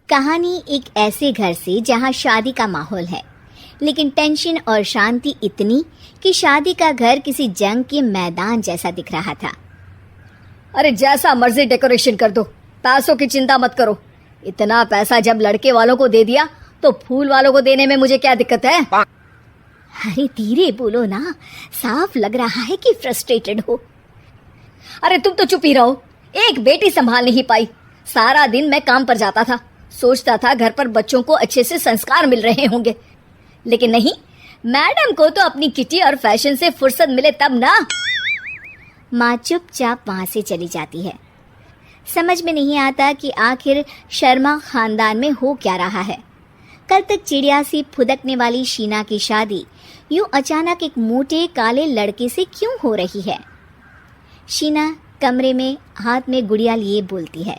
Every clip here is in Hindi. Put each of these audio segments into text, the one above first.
कहानी एक ऐसे घर से जहां शादी का माहौल है, लेकिन टेंशन और शांति इतनी कि शादी का घर किसी जंग के मैदान जैसा दिख रहा था। अरे जैसा मर्जी डेकोरेशन कर दो, पैसों की चिंता मत करो। इतना पैसा जब लड़के वालों को दे दिया तो फूल वालों को देने में मुझे क्या दिक्कत है? अरे धीरे बोलो ना, साफ लग रहा है कि फ्रस्ट्रेटेड हो। अरे तुम तो चुप ही रहो। एक बेटी संभाल नहीं पाई। सारा दिन मैं काम पर जाता था, सोचता था घर पर बच्चों को अच्छे से संस्कार मिल रहे होंगे, लेकिन नहीं, मैडम को तो अपनी किटी और फैशन से फुर्सत मिले तब ना। माँ चुपचाप वहां से चली जाती है। समझ में नहीं आता कि आखिर शर्मा खानदान में हो क्या रहा है। कल तक चिड़िया सी फुदकने वाली शीना की शादी यूं अचानक एक मोटे काले लड़के से क्यों हो रही है? शीना कमरे में हाथ में गुड़िया लिए बोलती है,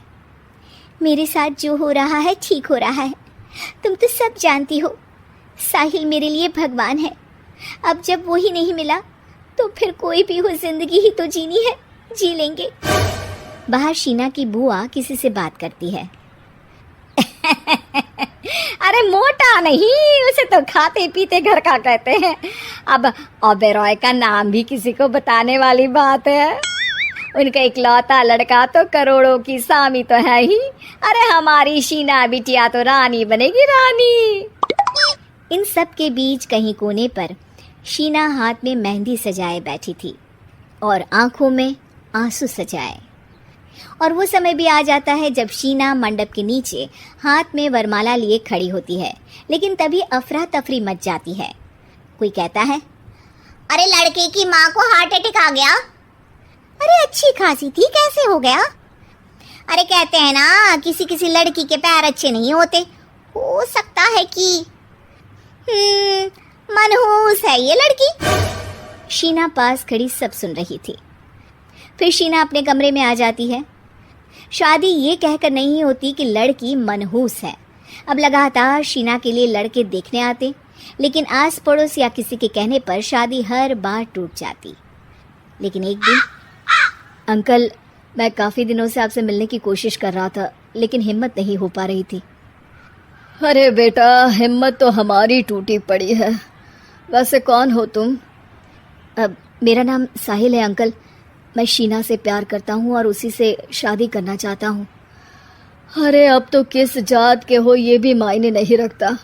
मेरे साथ जो हो रहा है ठीक हो रहा है। तुम तो सब जानती हो, साहिल मेरे लिए भगवान है। अब जब वो ही नहीं मिला तो फिर कोई भी हो, जिंदगी ही तो जीनी है, जी लेंगे। बाहर शीना की बुआ किसी से बात करती है। अरे मोटा नहीं, उसे तो खाते पीते घर का कहते हैं। अब ओबेरॉय का नाम भी किसी को बताने वाली बात है। उनका इकलौता लड़का तो करोड़ों की सामी तो है ही। अरे हमारी शीना बिटिया तो रानी बनेगी, रानी। इन सब के बीच कहीं कोने पर शीना हाथ में मेहंदी सजाए बैठी थी और आंखों में आंसू सजाए। और वो समय भी आ जाता है जब शीना मंडप के नीचे हाथ में वरमाला लिए खड़ी होती है, लेकिन तभी अफरा तफरी मच जाती है। कोई कहता है, अरे लड़के की माँ को हार्ट अटैक आ गया। अरे अच्छी खासी थी, कैसे हो गया? अरे कहते हैं ना, किसी किसी लड़की के पैर अच्छे नहीं होते। हो सकता है कि मनहूस है ये लड़की। शीना पास खड़ी सब सुन रही थी। फिर शीना अपने कमरे में आ जाती है। शादी ये कहकर नहीं होती कि लड़की मनहूस है। अब लगातार शीना के लिए लड़के देखने आते, लेकिन आस पड़ोस या किसी के कहने पर शादी हर बार टूट जाती। लेकिन एक दिन, अंकल, मैं काफ़ी दिनों से आपसे मिलने की कोशिश कर रहा था, लेकिन हिम्मत नहीं हो पा रही थी। अरे बेटा, हिम्मत तो हमारी टूटी पड़ी है। वैसे कौन हो तुम? अब मेरा नाम साहिल है अंकल। मैं शीना से प्यार करता हूँ और उसी से शादी करना चाहता हूँ। अरे अब तो किस जात के हो ये भी मायने नहीं रखता।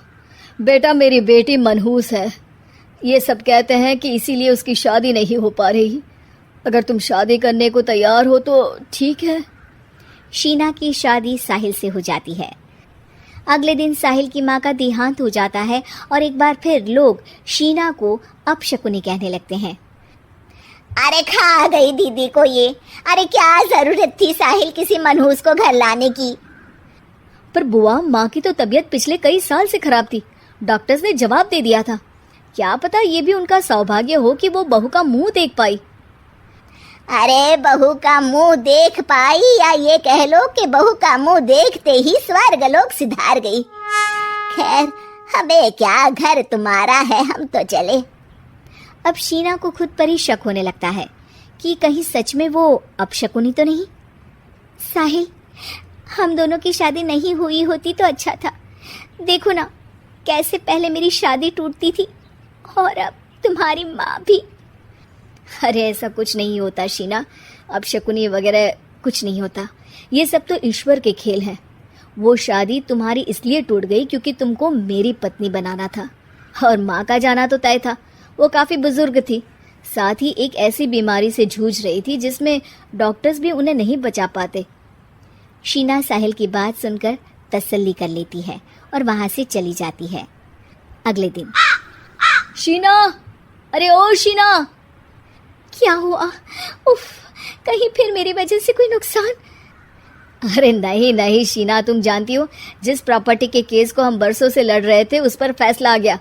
बेटा, मेरी बेटी मनहूस है। ये सब कहते हैं कि इसीलिए उसकी शादी नहीं हो पा रही। अगर तुम शादी करने को तैयार हो तो ठीक है। शीना की शादी साहिल से हो जाती है। अगले दिन साहिल की माँ का देहांत हो जाता है और एक बार फिर लोग शीना को अपशकुनी कहने लगते हैं। अरे खा गई दीदी को ये। अरे क्या जरूरत थी साहिल किसी मनहूस को घर लाने की? पर बुआ, माँ की तो तबीयत पिछले कई साल से खराब थी। डॉक्टर्स ने जवाब दे दिया था। क्या पता ये भी उनका सौभाग्य हो कि वो बहू का मुंह देख पाई। अरे बहू का मुंह देख पाई, या ये कह लो कि बहू का मुंह देखते ही स्वर्गलोक सिधार गई। खैर, हमें क्या, घर तुम्हारा है, हम तो चले। अब शीना को खुद पर ही शक होने लगता है कि कहीं सच में वो अपशकुनी तो नहीं। साहिल, हम दोनों की शादी नहीं हुई होती तो अच्छा था। देखो ना, कैसे पहले मेरी शादी टूटती थी और अब तुम्हारी माँ भी। अरे ऐसा कुछ नहीं होता शीना, अपशकुनी वगैरह कुछ नहीं होता। ये सब तो ईश्वर के खेल हैं। वो शादी तुम्हारी इसलिए टूट गई क्योंकि तुमको मेरी पत्नी बनाना था, और माँ का जाना तो तय था। वो काफ़ी बुजुर्ग थी, साथ ही एक ऐसी बीमारी से जूझ रही थी जिसमें डॉक्टर्स भी उन्हें नहीं बचा पाते। शीना साहिल की बात सुनकर तसल्ली कर लेती है और वहाँ से चली जाती है। अगले दिन, शीना, अरे ओ शीना। क्या हुआ? उफ, कहीं फिर मेरी वजह से कोई नुकसान? अरे नहीं नहीं शीना, तुम जानती हो, जिस प्रॉपर्टी के केस को हम बरसों से लड़ रहे थे उस पर फैसला आ गया,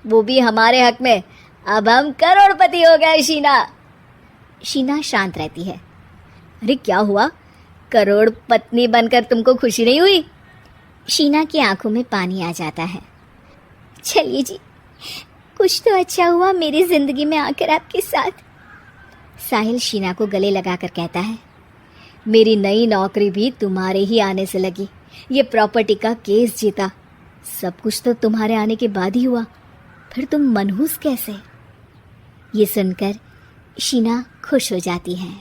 वो भी हमारे हक में। अब हम करोड़पति हो गए शीना। शीना शांत रहती है। अरे क्या हुआ? करोड़ पत्नी बनकर तुमको खुशी नहीं हुई? शीना की आंखों में पानी आ जाता है। चलिए जी, कुछ तो अच्छा हुआ मेरी जिंदगी में आकर आपके साथ। साहिल शीना को गले लगाकर कहता है, मेरी नई नौकरी भी तुम्हारे ही आने से लगी, ये प्रॉपर्टी का केस जीता, सब कुछ तो तुम्हारे आने के बाद ही हुआ, फिर तुम मनहूस कैसे? ये सुनकर शीना खुश हो जाती है।